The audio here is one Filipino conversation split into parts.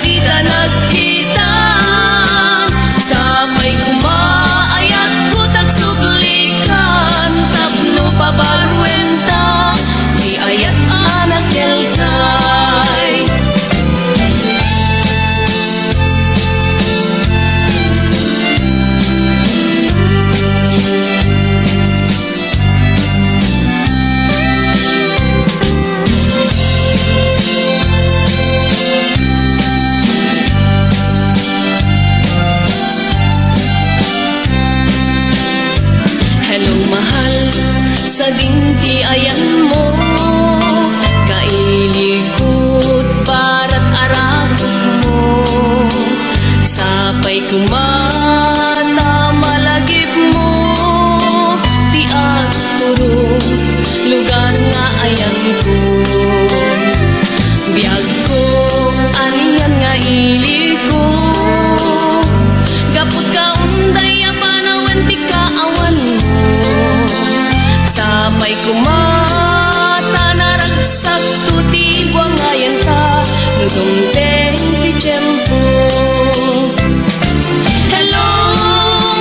adita nagkita. Sapay kumaayat ko tagsublikan, tapno pabarwenta, di ayat anak kelkay. Hello mahal, sa dinti ayan mo, kailikot barat arapot mo. Sapay kumata malagip mo, di at turong lugar nga ayan ko. Biyag ko, aniyan nga iliko, gapot ka unday apanawan di ka awan mo. Sapay kumata naragsak tuti buangayan ta, nudong teng ti tiyempo. Hello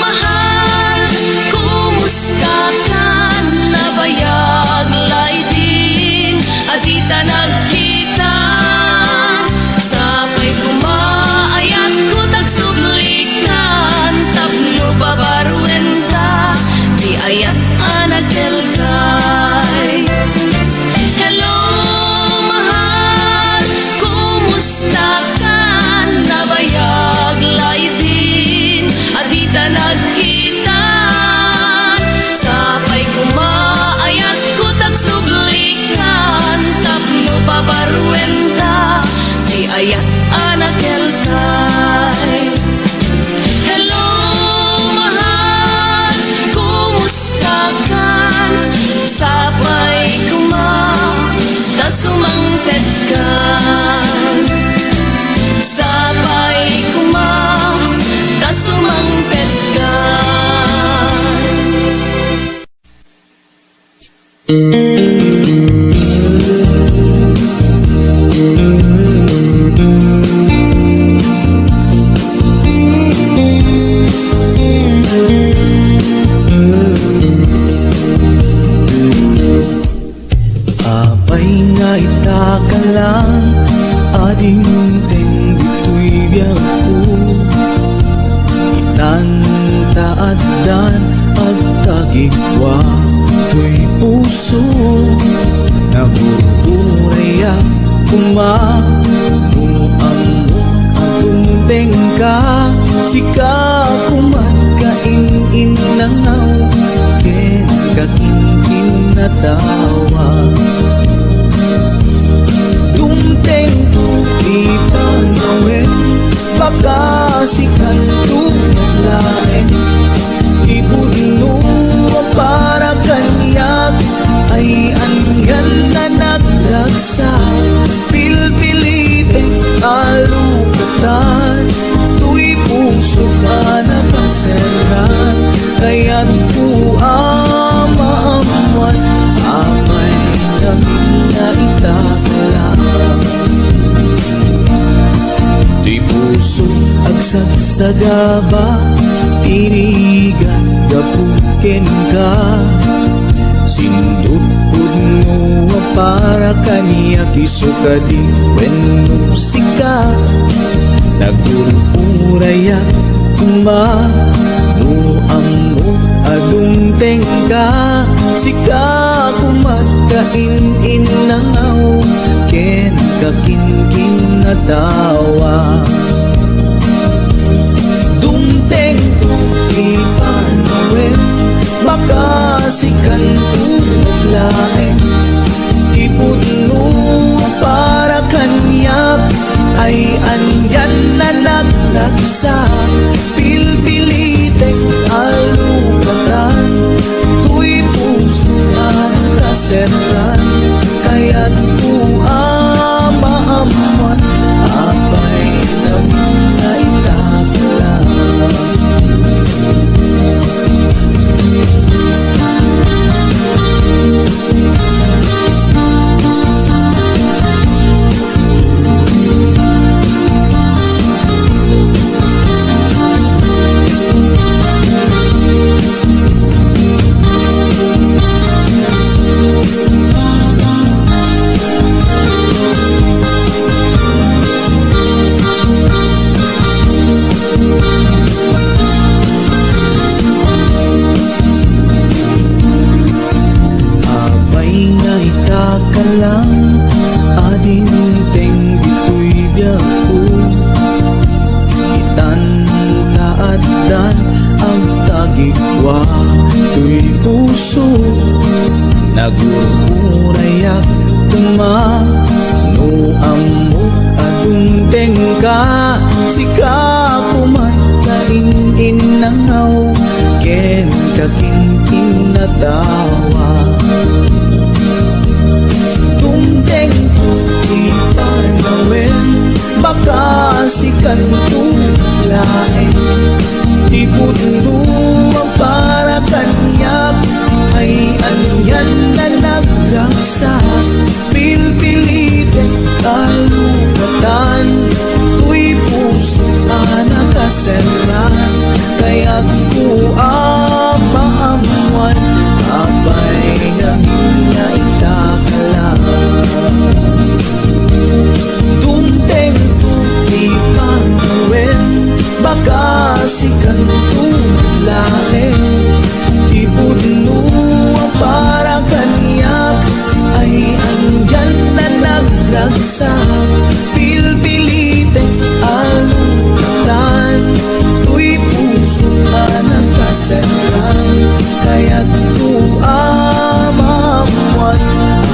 mahal, kumusta ka? Nabayag laidin, adita nagkita. Sapay kumaayat ko tagsublikan, tapno babarwenta, di ayat anak kelkay. Hello mahal, kumusta ka? Nabayag laidin, adita nagkita. Sapay kumaayat ko tagsublikan, tapno pabarwenta, di ayat anak kelkay. Hello mahal, kumusta ka? Sapay kumata sumangpet ka. Sapay kumata sumangpet ka. Apay nga itaka lang, ading teng dito'y biyag ko. Itantaaddan at tagigwa to'y puso, nabuburaya kumanong ang teng ka. Sika kumatkain nangaw, ken kakinkin na tawa. Dumteng to ipanawin, baka sikan to naglain. Ibudno para kanyak, ay anyan na naglagsa. Pilpilitin alukatan, tuy puso ka na paseran. Kaya't po amaamuan, amay kami na itakalang. Tuy puso agsagsagaba, tirigan gapuken ka. Sindut pudno para kaniya kisukadi wenno sika. Nagururaya kuma no amo adung tengka. Sika kumatkain inangaw, ken kakinkin na tawa. Dumteng to ipanawin, baka sikan to naglain. Ipudno para kanyak, ay anyan na naglagsa. Pilpilitek alukatan, tuy puso ang kaseran. Kaya't po amaamuan, apay naman na itakalang. Agikwa tuy puso nagururayak tuma no amok adung tengka sika kumatayin inangaw ken kaking natawa tumteng ipanawin baka sikan tulain di pundo ang para kanyak ay anyan na nagrasa pilpilite kalugatan tuy puso nakaseran kaya't ko maamuan abay namin na itakalan tumteng tuti panawin baka sikan tulain di puno ang para kanyak ay andyan na naglagsa pilpilite alukatan tuy puso na nagkaseran kaya't tuamamuan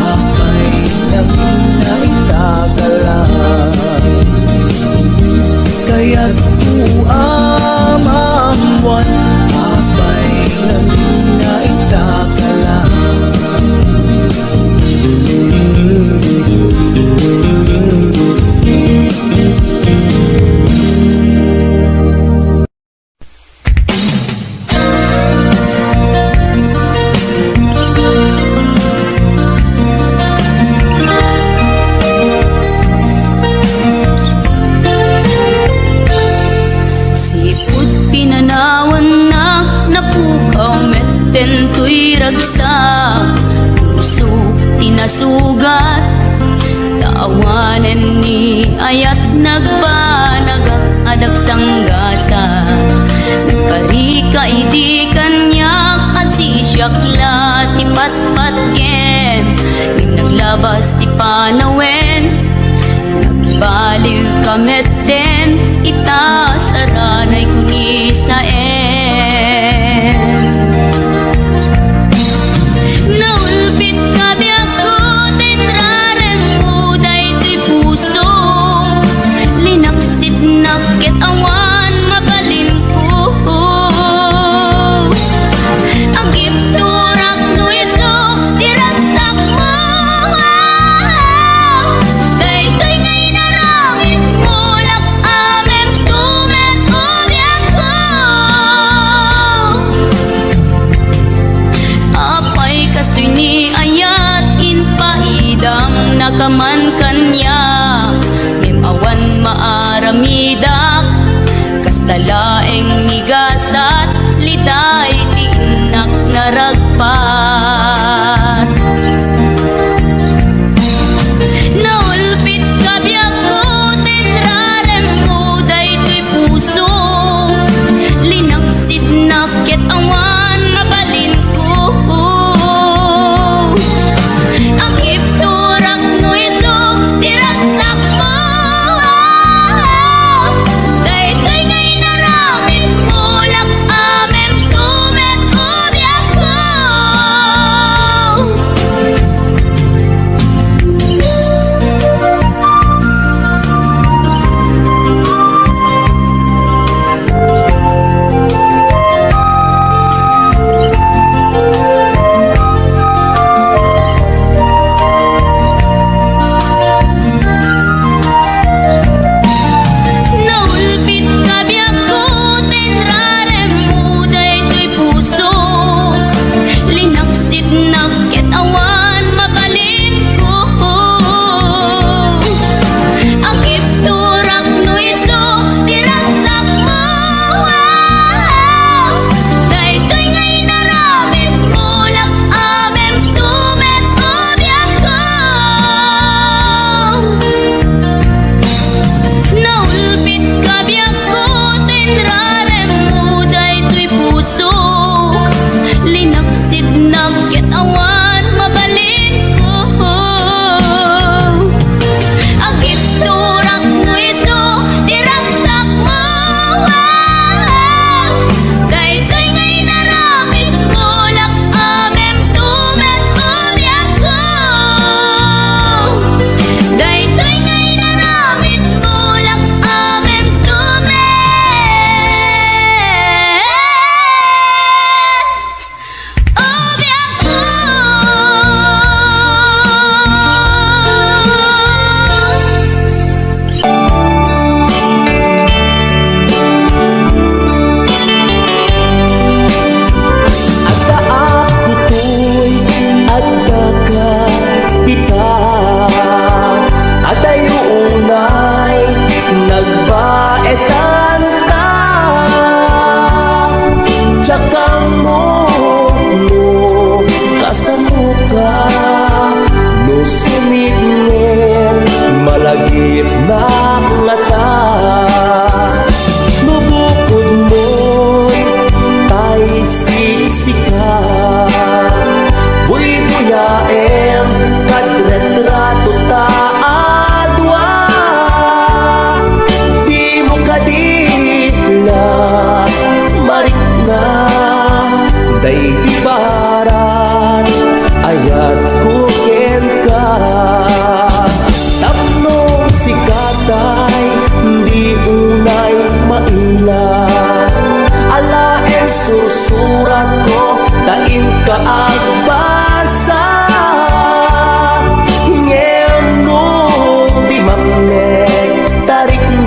apay namin na itagalan kaya't tuamamuan apay namin na itagalan Sipot pinanawan na napukaw metten tuy ragsa puso tinasugat taawanan ni ayat nagbanagak adak sanggasa nagkarika idi kanyak asisyakla ti patpatken nim naglabas ti panawen nagbaliw kamet den itaas aranay kuni sa naulpit kabi ako tinrarem uday ti puso linaksit nakit awan mabalin ko agip turak no iso diragsak mo daytoy ngay naramit mo lak amem tumet ubyak ko apay kastoy ni ayat inpaidam nakaman kanya ngem awan maaramidak kastalaeng nigasat liday ti inak naragpat naulpit kabiyak ko tinrarem uday ti puso linaksid nakit awan mabalin ko agip turak no iso diragsak mo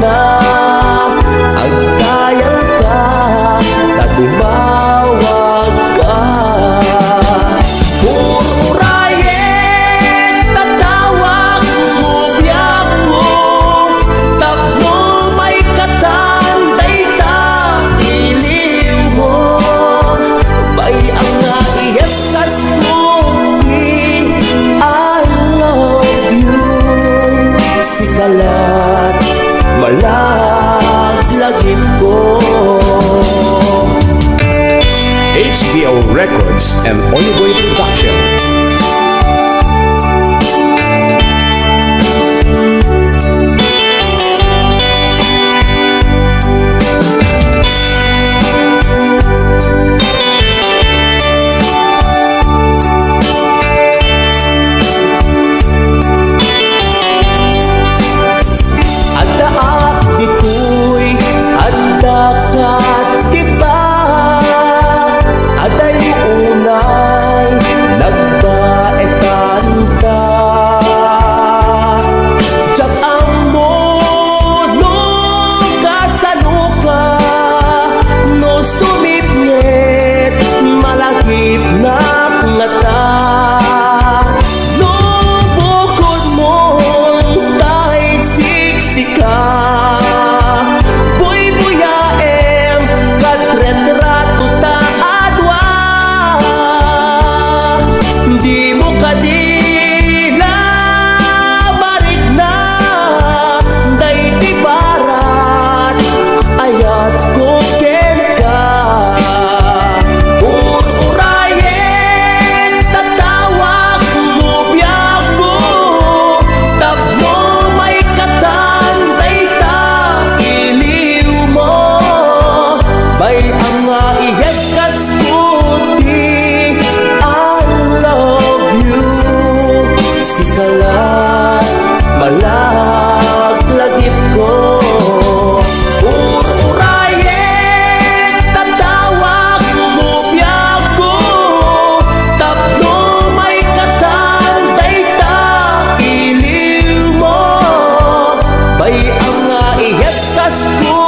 na agtayan ka, tatumawag ka. Ururayen, tatawag mo biyak ko, tapmo may katanday ta, iliw mo. Bay ang nga iyesas mo, I love you. Sikalat, malaglagip ko. HBO Records and Oliboy Production. Adaak ditoy, adakat kita, aday unay, nagbaetan ka. Diyak ang mono kasanuka, no sumipnyet, malagip na ngata. No bukod mo, tayo siksika, buy-buyaem, katretrato ta adwa. Di mo kadila marigna, day di barat, ayat ko ken ka. Ururayen, tatawag mo biyak ko, tapmo may katanday ta, iliw mo. Bay ang nga iyeskas ko, di I love you. Sikalat, malaglagip ko. Ururayen, tatawag mo biyak ko, tapno may katanday ta, iliw mo. Bay ang nga iyeskas ko,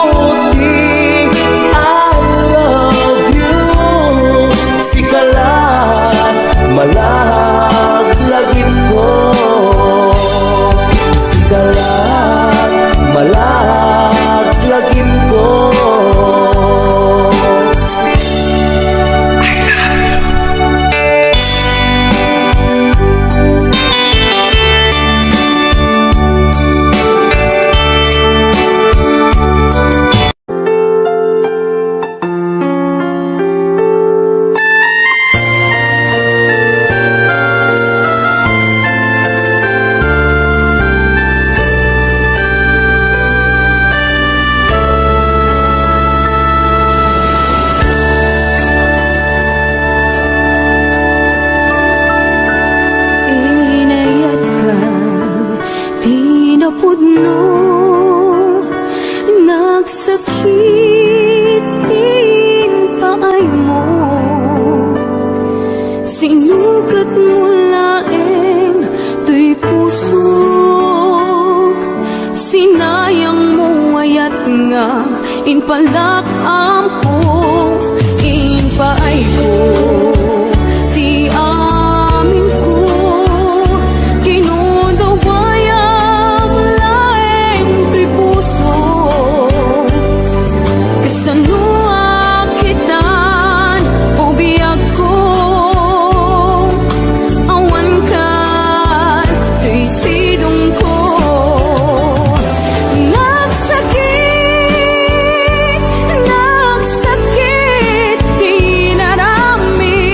di I love you. Sikalat, malaglagip ko. Sikalat, malaglagip ko. Inayat ka, tinapudno, nagsakit din paay mo. Sinugat mo laeng tuy pusok, sinayang mo ayat nga, inpalak amko, inpaay ko. Di amin ko, kinudawayang laeng tuy puso. Kasano akitan o biyag ko, awan ka tuy sidong ko. Nagsakit, di narami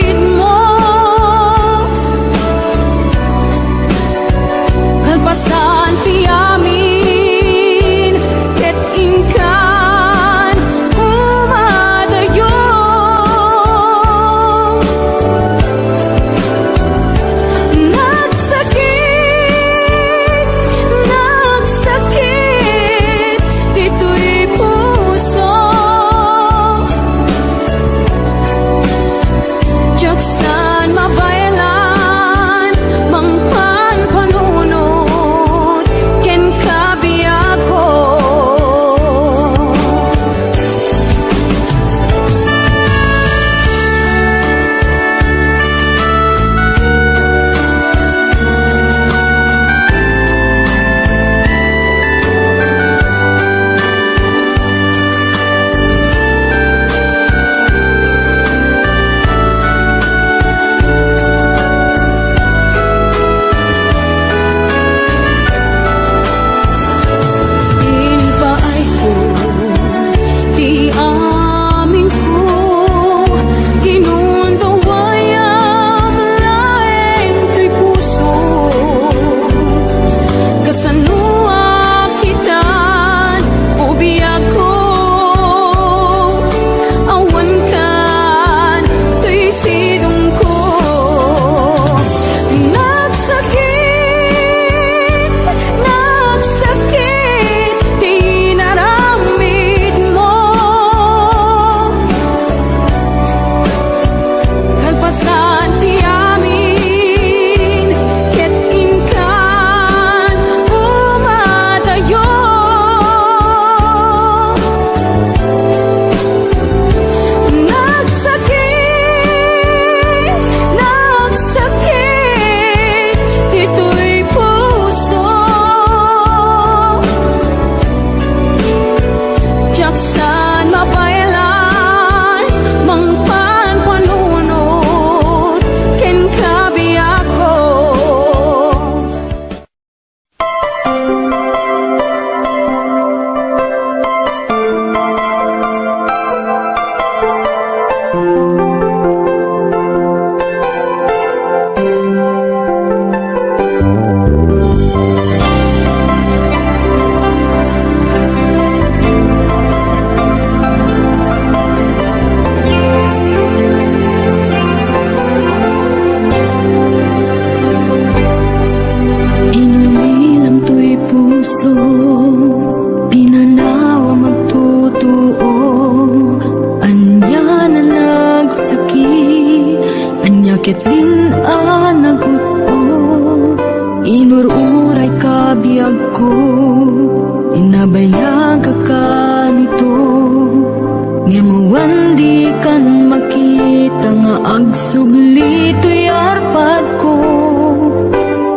Agsubli to'y arpad ko,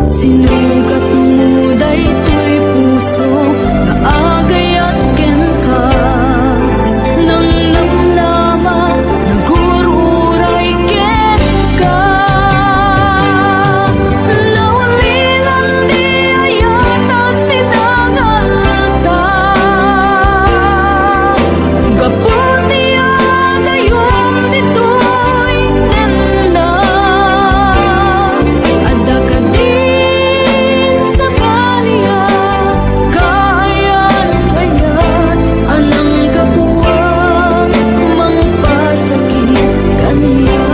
sinugat mo daytoy puso, kaagay at ken ka. Nang namnama, nagururay ken ka. Naulilan di ayata sinangalta, gaputi agayong ditoy nenda. Ada ka din sa balya, kayan-kayan anang kapuwang mangpasakit kaniya.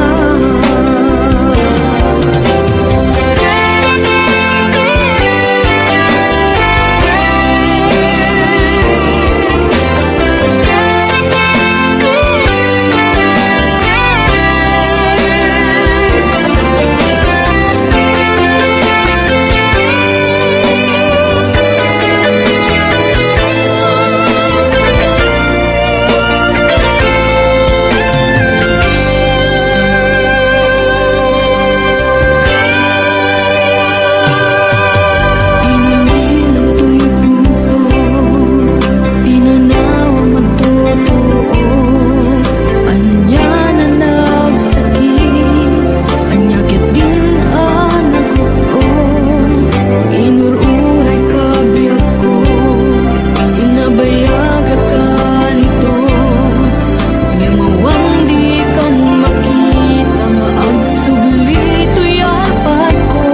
Inilang to'y puso, pinanawa magtotoo. Anya na nagsakit, anya ket din naguko. Inururay ka biyak ko, inabayaga ka nito. Ngamawang di kan makita, nga agsubli to'y arpad ko.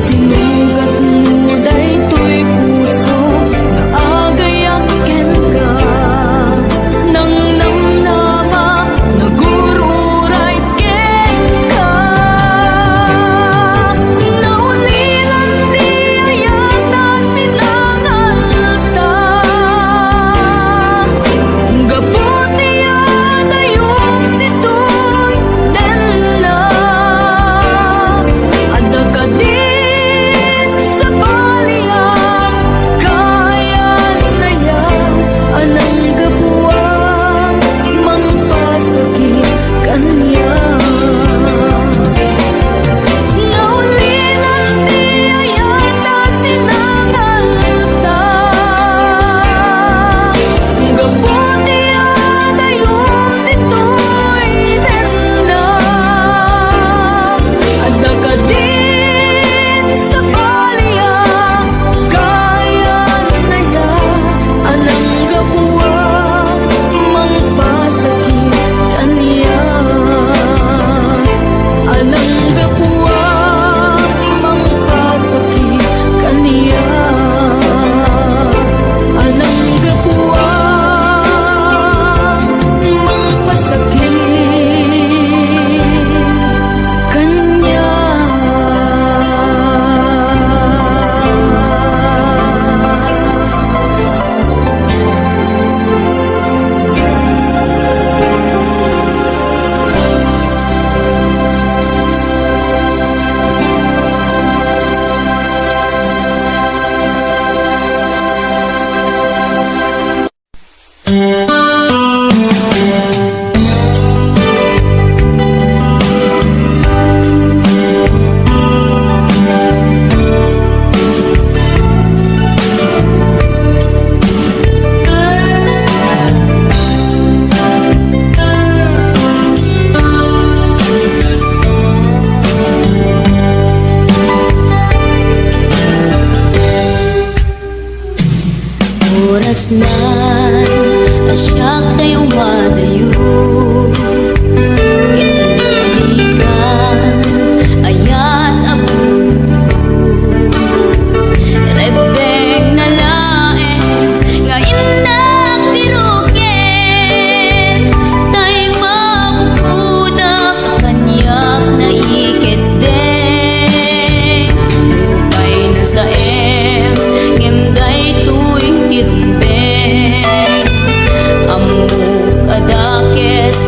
Sinugat mo daytoy puso, kaagay at ken ka. Nang namnama, nagururay ken ka. Naulilan di ayata sinangalta, gaputi agayong ditoy nenda. Ada ka din sa balya, kayan-kayan anang kapuwang mangpasakit kaniya. Naulilan di ayata sinangalta, gaputi agayong ditoy nenda. Ada ka din sa balya, kayan-kayan anang kapuwang mangpasakit kaniya. Anang kapuwang mangpasakit kaniya. Anang kapuwang mangpasakit kaniya. Oras na asyak tayo madayo, italikan ayat abuko. Rebeng na laeng ngayon nagbirukin, tay mabukuda kakanyak na iketeng. Upay na sa ngem tuy tirumbeng, amuk adakes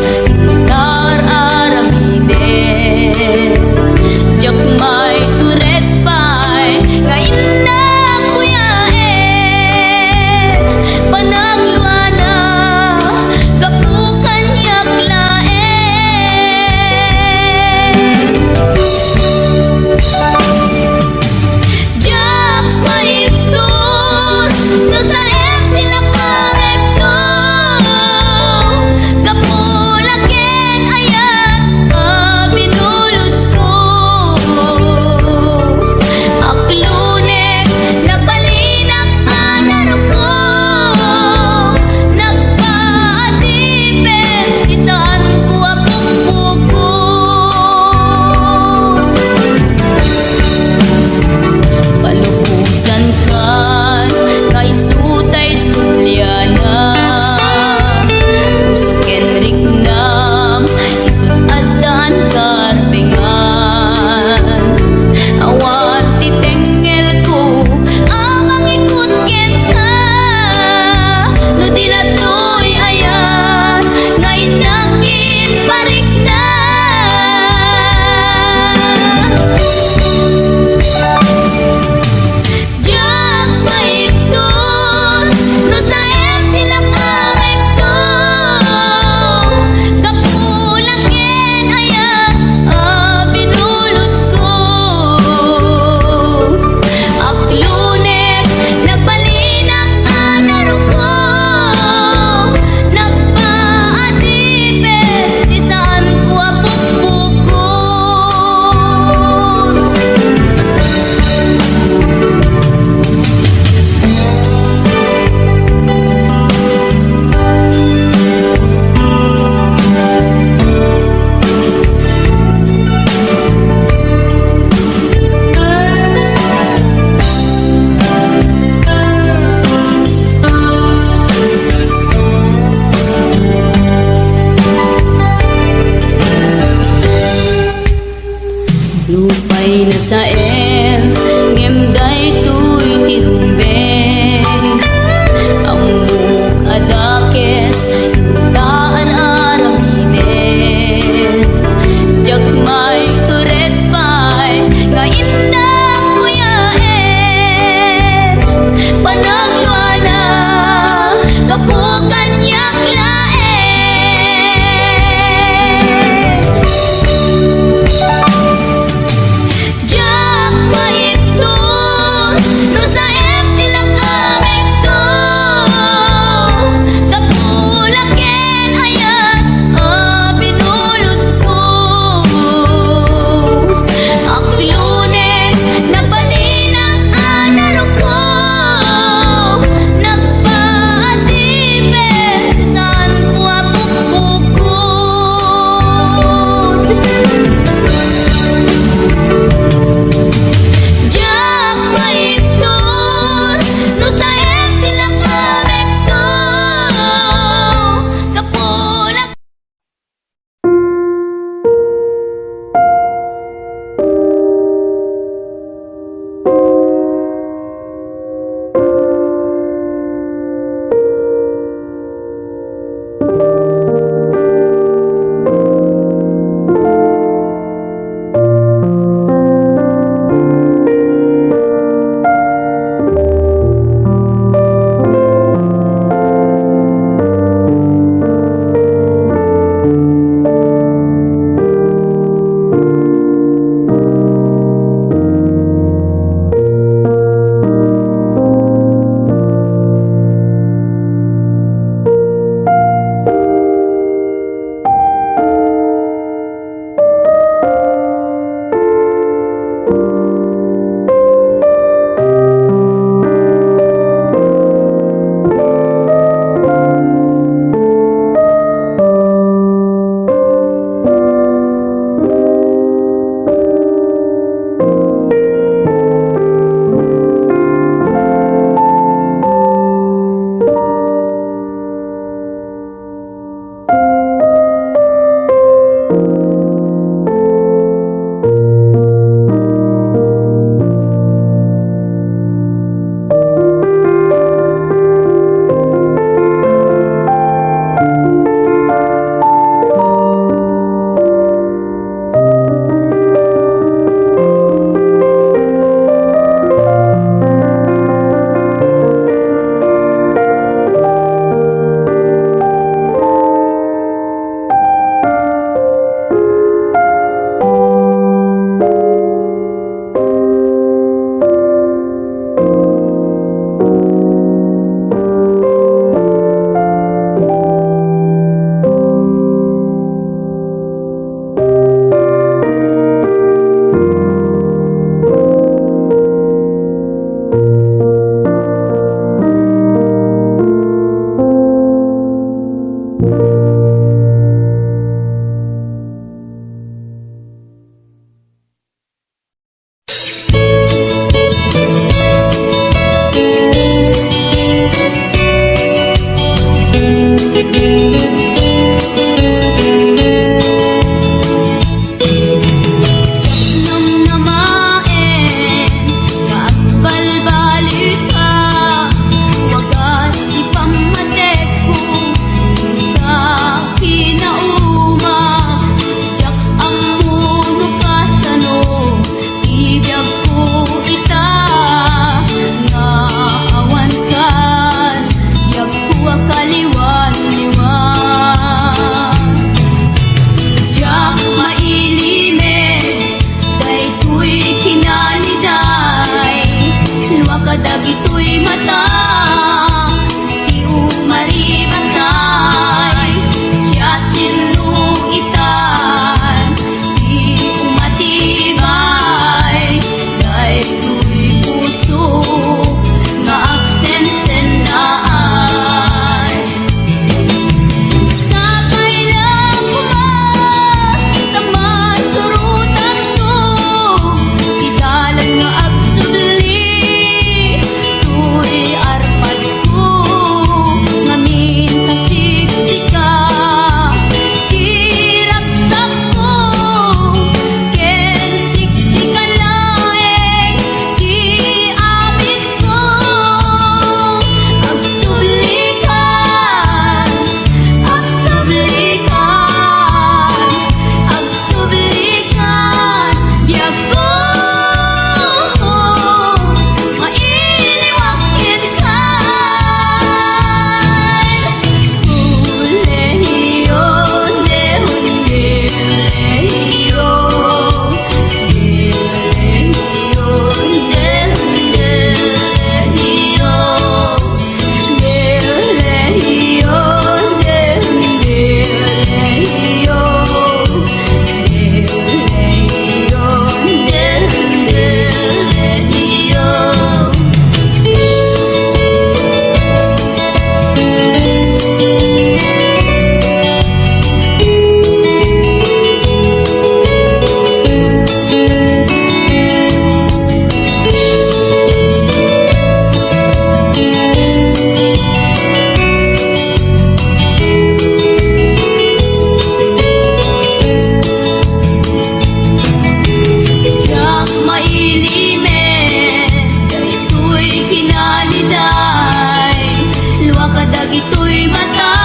dagitoy mata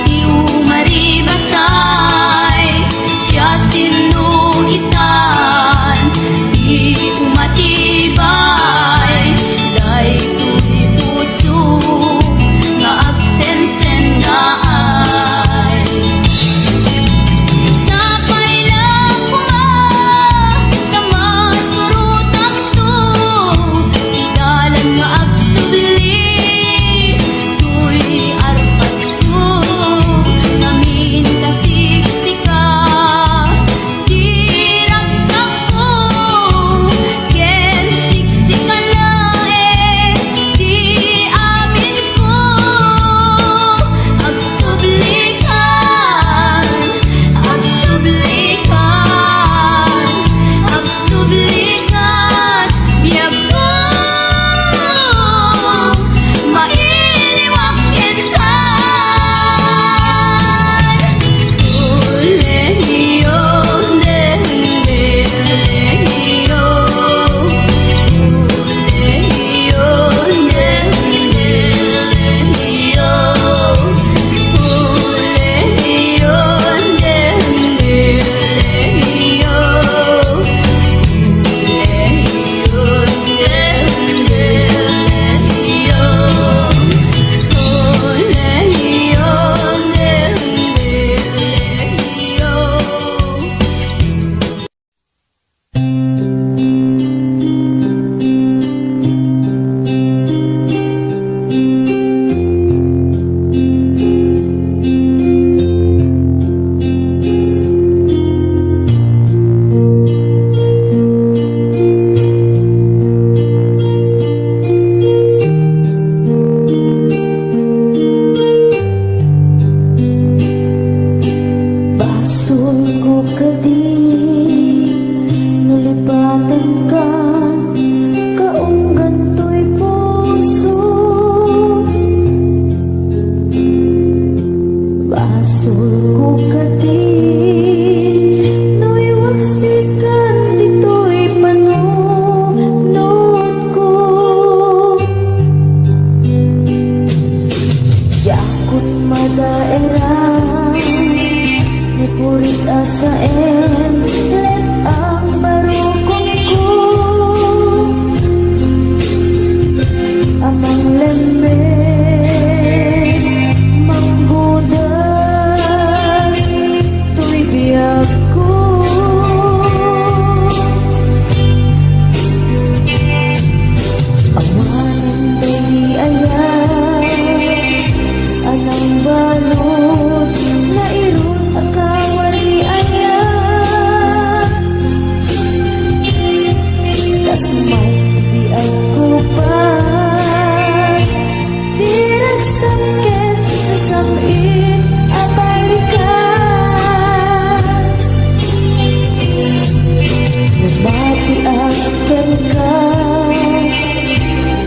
di umaribasay siya sinuitan di umatibay daytoy puso nga agsensen na ay sapay lang kuma kamasurutan to igalan nga agsubli tuy arpat ko namin kasiksika di ragsak ko ken siksika lae di amin ko agsublikan agsublikan biyag ko mailiwak kintan ulehiyo ulehiyo ulehiyo Basol ko kadi nulipatan ka kaunggan to'y puso Basol ko kadi nuiwaksikan dito'y panunod ko Yakot madaerang ni puris asaen let ang barukong ko amang lemes manggudas tuy biyag ko awanan day ayan anang balot na irong akawali ayan kasmay di ako pas di ragsakit sakit abalikas nabati ang ka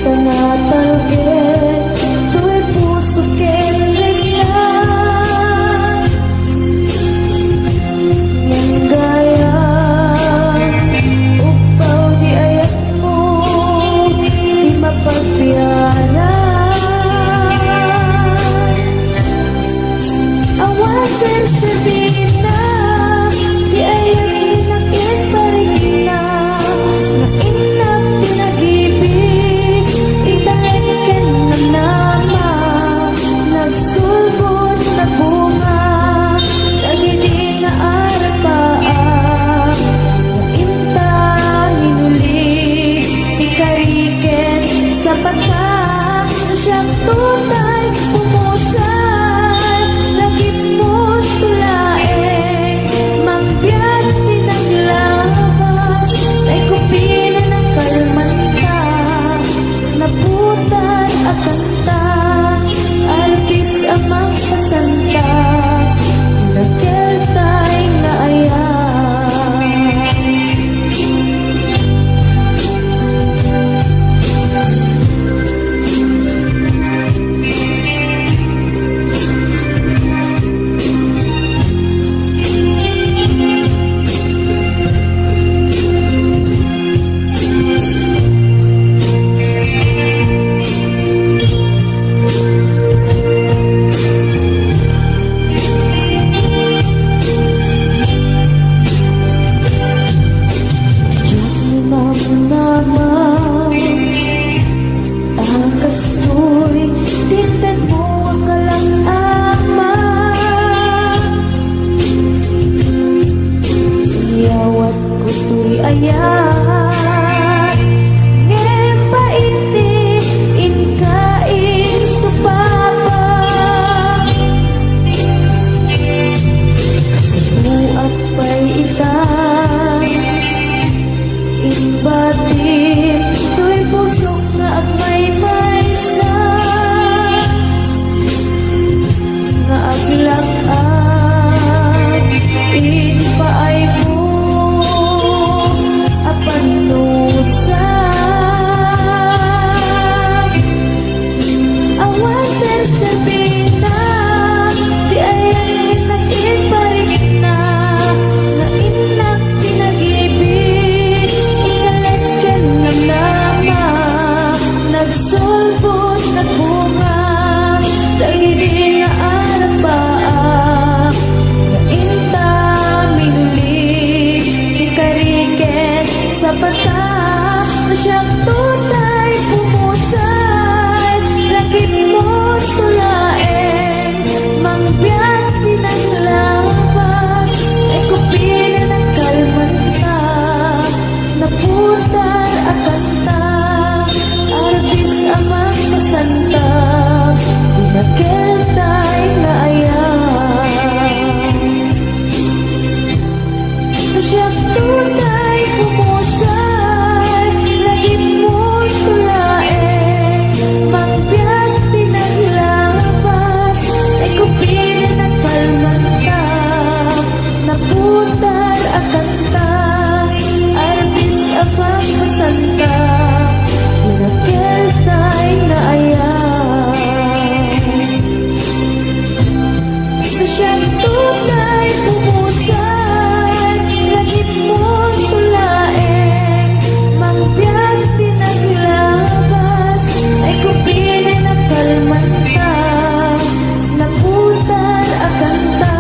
tanatalgit tuy puso kenrik na yang gaya upaw di ayat mo di mapagbiyanan awan sensitive na di ayat ninakit pa rin na inap pinag-ibig italagkan ng nama nagsulbot na bunga nagili na arapaan naintangin ulit ikariken sa patang siyang tunay pumusay nagipot tulad maglakad ipaay ko apan nusa awan sersabina di ayan nag-iparik na na inak pinag-ibig ingalan ng nama nagsulbot nagbunga dagiti nga arabaa na inta minulit ikariket sa pata na siyang tutay pumusay lakit mo tulaeng mangbiyak pinanglabas ay kupila ng kalmanta naputar at kanta artis amang masanta pinakiltay na ayan na siyang tunay pumusay lagi mo tulaeng mangbiyak pinaglabas ay kupilin at palmanta naputar at kanta artis abang masanta pinakiltay na ayan na siyang tunay pumusay langit mo tulaeng mangbiyak pinaglabas ay kupilin at kalmanta naputar ang kanta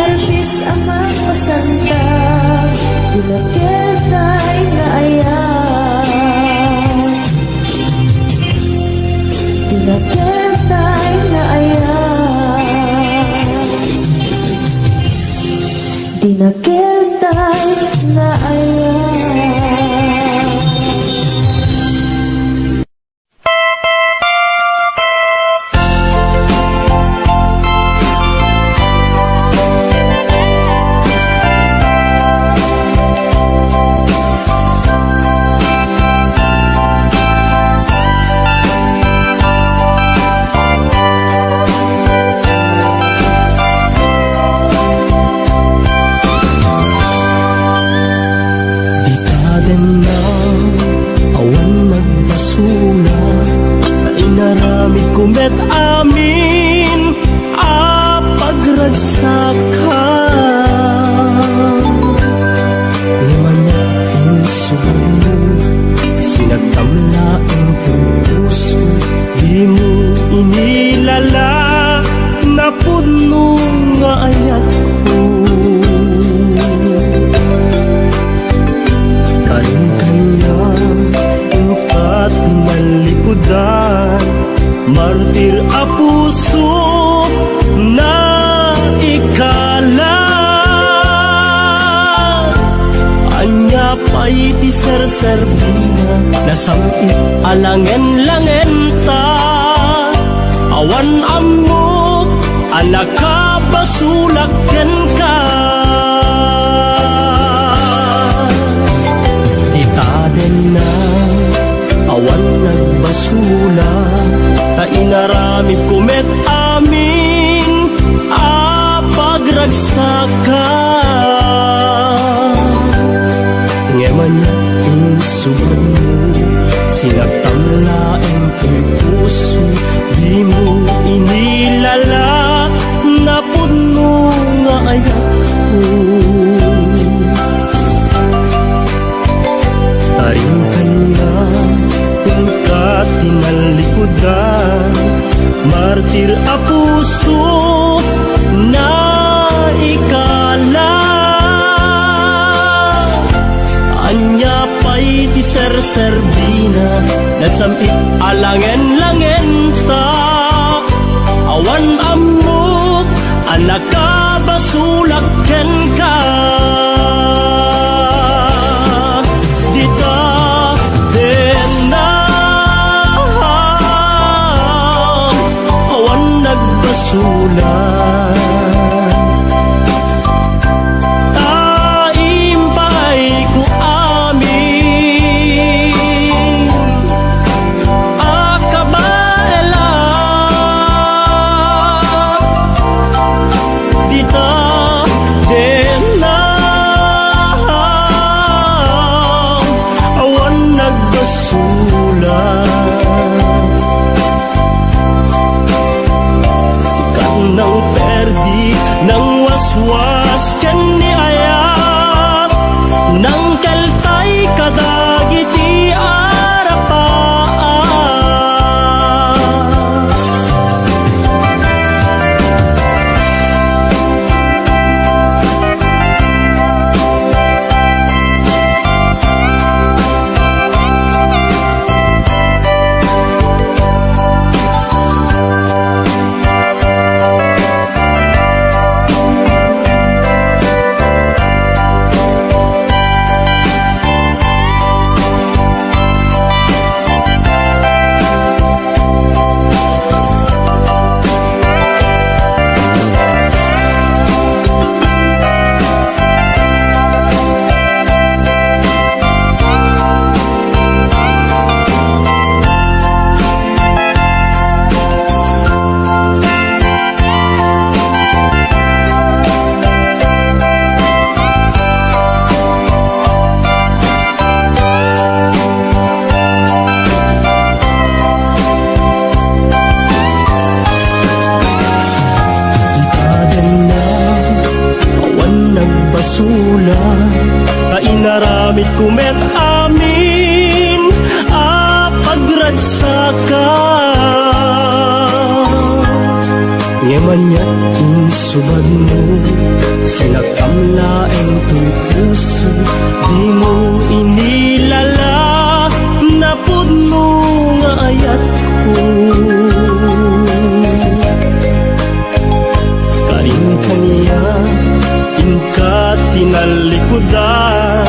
artis amang masanta pinakiltay na ayan pinakiltay na ayan pinakiltay na ayan Ditaden na awan nagbasula na inaramid kumet amin apagragsak ka limanya insulo sinagtamla ang puso di mo inilala na puno nga ayat ko karing kanya inukat malikudan martir a puso na ikala anya pa'y ti serserbina nasamit alangen-langen ta awan amok anak ka basulaken ka ditaden na awan nagbasula ta inaramid kumet amin apagragsak ka ngeman insuban mo sinagtamlaeng to'y puso di mo inilala na puno nga ayat ko taring kanya tingkat tinalikudan martir a puso na ikala anya pa'y ti serserbina nasamit alangen-langen ta awan amok anak ka basulaken ka dita den na awan nagbasulan taimpay ko amin akabaela kumet amin a pagragsaka. Ngemanya insubad mo, sinakamlaeng tuy puso, di mo inilala, napud mo nga ayat ko. Kain kaniya, inka tinalikudan,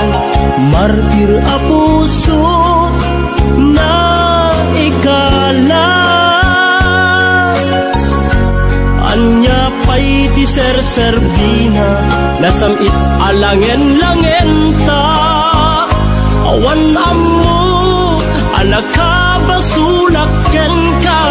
martir a puso na ikala. Anya pa'y ti serserbina, nasamit alangen-langen ta. Awan amo, anak ka basulak ken ka